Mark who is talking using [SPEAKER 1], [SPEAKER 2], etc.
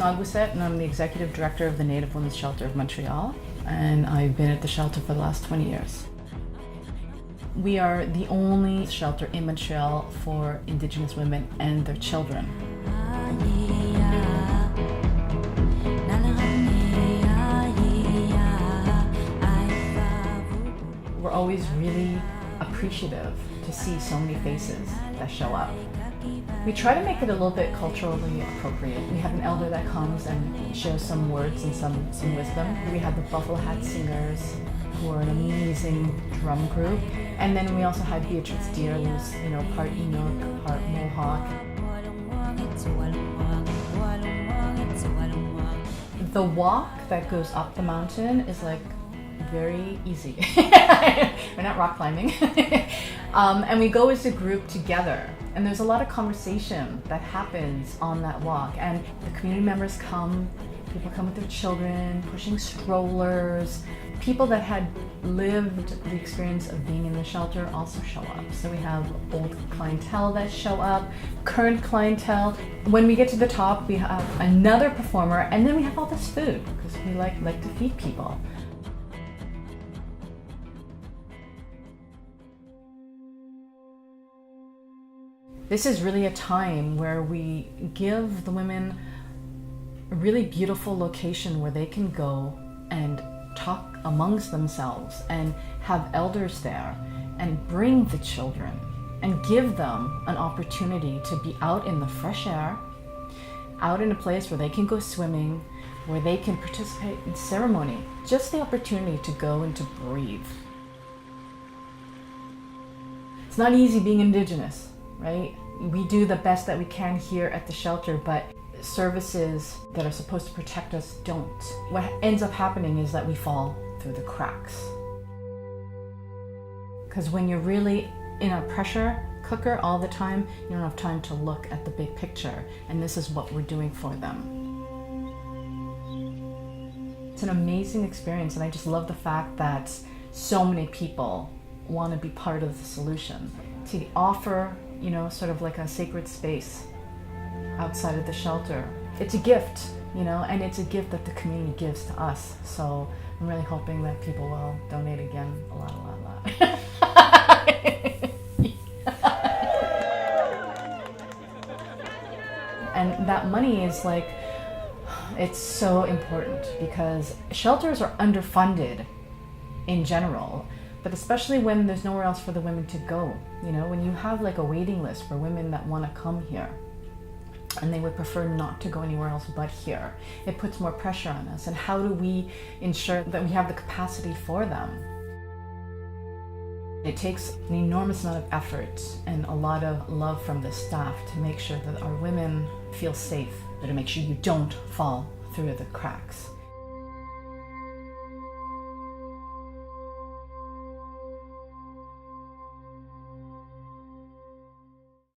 [SPEAKER 1] Nakuset, and I'm the Executive Director of the Native Women's Shelter of Montreal, and I've been at the shelter for the last 20 years. We are the only shelter in Montreal for Indigenous women and their children. We're always really appreciative to see so many faces that show up. We try to make it a little bit culturally appropriate. We have an elder that comes and shares some words and some wisdom. We have the Buffalo Hat Singers, who are an amazing drum group. And then we also have Beatrice Deer, who's part Inuk, part Mohawk. The walk that goes up the mountain is like very easy. We're not rock climbing. And we go as a group together. And there's a lot of conversation that happens on that walk. And the community members come, people come with their children, pushing strollers. People that had lived the experience of being in the shelter also show up. So we have old clientele that show up, current clientele. When we get to the top, we have another performer, and then we have all this food, because we like to feed people. This is really a time where we give the women a really beautiful location where they can go and talk amongst themselves and have elders there and bring the children and give them an opportunity to be out in the fresh air, out in a place where they can go swimming, where they can participate in ceremony, just the opportunity to go and to breathe. It's not easy being Indigenous, right? We do the best that we can here at the shelter, but services that are supposed to protect us don't. What ends up happening is that we fall through the cracks. Because when you're really in a pressure cooker all the time, you don't have time to look at the big picture, and this is what we're doing for them. It's an amazing experience, and I just love the fact that so many people want to be part of the solution. To offer, sort of like a sacred space outside of the shelter. It's a gift, and it's a gift that the community gives to us. So I'm really hoping that people will donate again a lot. And that money is it's so important, because shelters are underfunded in general, but especially when there's nowhere else for the women to go. When you have a waiting list for women that want to come here, and they would prefer not to go anywhere else but here, it puts more pressure on us. And how do we ensure that we have the capacity for them? It takes an enormous amount of effort and a lot of love from the staff to make sure that our women feel safe, to make sure you don't fall through the cracks.